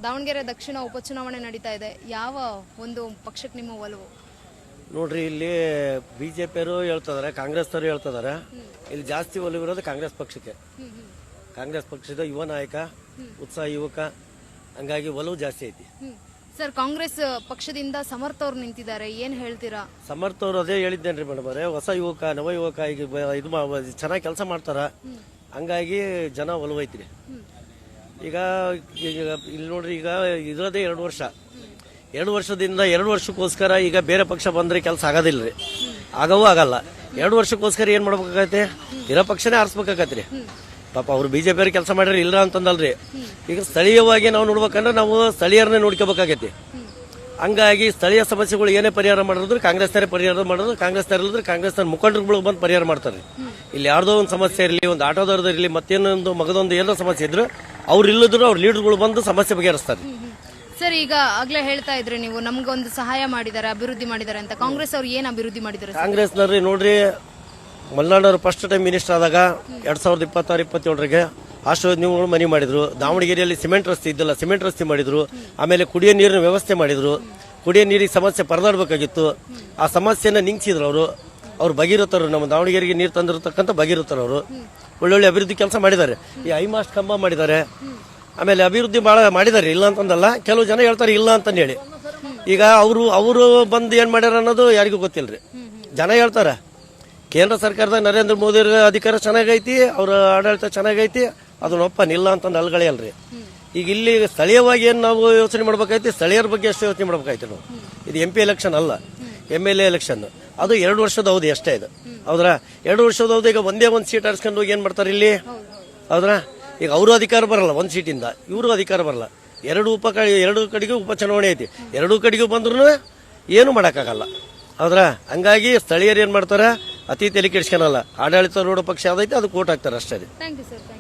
ದಾವಣಗೆರೆ ದಕ್ಷಿಣ ಉಪಚುನಾವಣೆ ನಡೀತಾ ಇದೆ. ಯಾವ ಒಂದು ಪಕ್ಷಕ್ಕೆ ನಿಮ್ಮ ಒಲವು? ನೋಡ್ರಿ, ಇಲ್ಲಿ ಬಿಜೆಪಿಯವರು ಹೇಳ್ತಿದಾರೆ, ಕಾಂಗ್ರೆಸ್ ಅವರು ಹೇಳ್ತಿದಾರೆ. ಇಲ್ಲಿ ಜಾಸ್ತಿ ಒಲವಿರೋದು ಕಾಂಗ್ರೆಸ್ ಪಕ್ಷಕ್ಕೆ. ಕಾಂಗ್ರೆಸ್ ಪಕ್ಷದ ಯುವ ನಾಯಕ, ಉತ್ಸಾಹ ಯುವಕ, ಹಂಗಾಗಿ ಒಲವು ಜಾಸ್ತಿ ಐತಿ. ಸರ್, ಕಾಂಗ್ರೆಸ್ ಪಕ್ಷದಿಂದ ಸಮರ್ಥ ಅವ್ರು ನಿಂತಿದ್ದಾರೆ, ಏನ್ ಹೇಳ್ತೀರಾ? ಸಮರ್ಥ ಅವರು ಅದೇ ಹೇಳಿದ್ದೇನ್ರಿ ಮೇಡಮ್ ಅವರೇ, ಹೊಸ ಯುವಕ, ನವ ಯುವಕ, ಈಗ ಇದು ಚೆನ್ನಾಗಿ ಕೆಲಸ ಮಾಡ್ತಾರ, ಹಂಗಾಗಿ ಜನ ಒಲವೈತ್ರಿ. ಈಗ ಇಲ್ಲಿ ನೋಡ್ರಿ, ಈಗ ಇರೋದೇ 2 ವರ್ಷ. 2 ವರ್ಷದಿಂದ 2 ವರ್ಷಕ್ಕೋಸ್ಕರ ಈಗ ಬೇರೆ ಪಕ್ಷ ಬಂದ್ರೆ ಕೆಲಸ ಆಗೋದಿಲ್ರಿ, ಆಗಲ್ಲ. 2 ವರ್ಷಕ್ಕೋಸ್ಕರ ಏನ್ ಮಾಡ್ಬೇಕಾಗತ್ತೆ, ಇರೋ ಪಕ್ಷನೇ ಆರಿಸ್ಬೇಕಾಗತ್ರಿ. ಪಾಪ ಅವ್ರು ಬಿಜೆಪಿ ಅವ್ರಿಗೆ ಕೆಲಸ ಮಾಡ್ರಿ, ಇಲ್ಲ ಅಂತಂದಲ್ರಿ. ಈಗ ಸ್ಥಳೀಯವಾಗಿ ನಾವು ನೋಡ್ಬೇಕಂದ್ರೆ ನಾವು ಸ್ಥಳೀಯರನ್ನೇ ನೋಡ್ಕೋಬೇಕಾಗೈತಿ. ಹಂಗಾಗಿ ಸ್ಥಳೀಯ ಸಮಸ್ಯೆಗಳು ಏನೇ ಪರಿಹಾರ ಮಾಡಿದ್ರು ಕಾಂಗ್ರೆಸ್ನವರೇ ಪರಿಹಾರ ಮಾಡೋದು, ಕಾಂಗ್ರೆಸ್ನವ್ರು ಕಾಂಗ್ರೆಸ್ನ ಮುಖಂಡರುಗಳು ಬಂದು ಪರಿಹಾರ ಮಾಡ್ತಾರೆ. ಇಲ್ಲಿ ಯಾರ್ದೋ ಒಂದು ಸಮಸ್ಯೆ ಇರಲಿ, ಒಂದು ಆಟೋದವ್ರದ್ದು ಇರಲಿ, ಮತ್ತೇನೊಂದು ಮಗದೊಂದು ಏನೋ ಸಮಸ್ಯೆ ಇದ್ರು ಅವ್ರು ಇಲ್ಲದ್ರು ಅವ್ರ ಲೀಡರ್ಗಳು ಬಂದು ಸಮಸ್ಯೆ ಬಗೆಹರಿಸ್ತಾರೆ. ಸರ್, ಈಗ ಆಗ್ಲೇ ಹೇಳ್ತಾ ಇದ್ರಿ ನೀವು, ನಮ್ಗೊಂದು ಸಹಾಯ ಮಾಡಿದ್ದಾರೆ, ಅಭಿವೃದ್ಧಿ ಮಾಡಿದ್ದಾರೆ ಅಂತ. ಕಾಂಗ್ರೆಸ್ ಅವ್ರು ಏನ್ ಅಭಿವೃದ್ಧಿ ಮಾಡಿದ್ದಾರೆ? ಕಾಂಗ್ರೆಸ್ನವ್ರಿ ನೋಡ್ರಿ, ಮಲ್ನಾಡವ್ರು ಫಸ್ಟ್ ಟೈಮ್ ಮಿನಿಸ್ಟರ್ ಆದಾಗ 2026-27ರಿಗೆ ಅಷ್ಟು ನೀವು ಮನೆ ಮಾಡಿದ್ರು. ದಾವಣಗೆರೆಯಲ್ಲಿ ಸಿಮೆಂಟ್ ರಸ್ತೆ ಇದ್ದಿಲ್ಲ, ಸಿಮೆಂಟ್ ರಸ್ತೆ ಮಾಡಿದ್ರು. ಆಮೇಲೆ ಕುಡಿಯೋ ನೀರಿನ ವ್ಯವಸ್ಥೆ ಮಾಡಿದ್ರು. ಕುಡಿಯೋ ನೀರಿಗೆ ಸಮಸ್ಯೆ ಪರದಾಡಬೇಕಾಗಿತ್ತು, ಆ ಸಮಸ್ಯೆನ ನಿಂಗಿಸಿದ್ರು ಅವರು. ಅವ್ರು ಬಗೆರುತ್ತರು, ನಮ್ಮ ದಾವಣಗೆರೆಗೆ ನೀರು ತಂದಿರತಕ್ಕಂಥ ಬಗೆರುತ್ತಾರೆ ಅವರು. ಒಳ್ಳೊಳ್ಳೆ ಅಭಿವೃದ್ಧಿ ಕೆಲಸ ಮಾಡಿದ್ದಾರೆ. ಈ ಐಮಾಸ್ಟ್ ಕಂಬ ಮಾಡಿದ್ದಾರೆ, ಆಮೇಲೆ ಅಭಿವೃದ್ಧಿ ಬಹಳ ಮಾಡಿದ್ದಾರೆ, ಇಲ್ಲ ಅಂತಂದಲ್ಲ. ಕೆಲವು ಜನ ಹೇಳ್ತಾರೆ ಇಲ್ಲ ಅಂತಂದು ಹೇಳಿ. ಈಗ ಅವರು ಬಂದು ಏನ್ ಮಾಡ್ಯಾರ ಅನ್ನೋದು ಯಾರಿಗೂ ಗೊತ್ತಿಲ್ರಿ. ಜನ ಹೇಳ್ತಾರ ಕೇಂದ್ರ ಸರ್ಕಾರದಾಗ ನರೇಂದ್ರ ಮೋದಿ ಅಧಿಕಾರ ಚೆನ್ನಾಗೈತಿ, ಅವ್ರ ಆಡಳಿತ ಚೆನ್ನಾಗೈತಿ, ಅದನ್ನೊಪ್ಪ ನಿಲ್ಲ ಅಂತಂದು ಅಲ್ಗಳೆಯಲ್ರಿ. ಈಗ ಇಲ್ಲಿ ಸ್ಥಳೀಯವಾಗಿ ಏನ್ ನಾವು ಯೋಚನೆ ಮಾಡ್ಬೇಕಾಯ್ತಿ, ಸ್ಥಳೀಯರ ಬಗ್ಗೆ ಅಷ್ಟು ಯೋಚನೆ ಮಾಡ್ಬೇಕಾಯ್ತು ನಾವು. ಇದು MP ಎಲೆಕ್ಷನ್ ಅಲ್ಲ, MLA ಎಲೆಕ್ಷನ್. ಅದು 2 ವರ್ಷದ ಅವಧಿ ಅಷ್ಟೇ ಇದು, ಹೌದ್ರಾ? 2 ವರ್ಷದ ಅವಧಿ. ಈಗ ಒಂದೇ ಒಂದು ಸೀಟ್ ಆರಿಸ್ಕೊಂಡು ಹೋಗಿ ಏನ್ ಮಾಡ್ತಾರೆ ಇಲ್ಲಿ, ಹೌದ್ರಾ? ಈಗ ಅವರು ಅಧಿಕಾರ ಬರಲ್ಲ, 1 ಸೀಟಿಂದ ಇವರು ಅಧಿಕಾರ ಬರಲ್ಲ. 2 ಕಡೆಗೂ ಉಪಚುನಾವಣೆ ಐತಿ, 2 ಕಡೆಗೂ ಬಂದ್ರು ಏನು ಮಾಡಕ್ಕಾಗಲ್ಲ, ಹೌದ್ರಾ? ಹಂಗಾಗಿ ಸ್ಥಳೀಯರು ಏನ್ ಮಾಡ್ತಾರ, ಅತಿ ತಲೆ ಕೆಡಿಸ್ಕೊಳಲ್ಲ. ಆಡಳಿತ ರೋಡ ಪಕ್ಷ ಯಾವ್ದೈತಿ ಅದಕ್ಕೆ ಓಟ್ ಹಾಕ್ತಾರೆ ಅಷ್ಟೇ.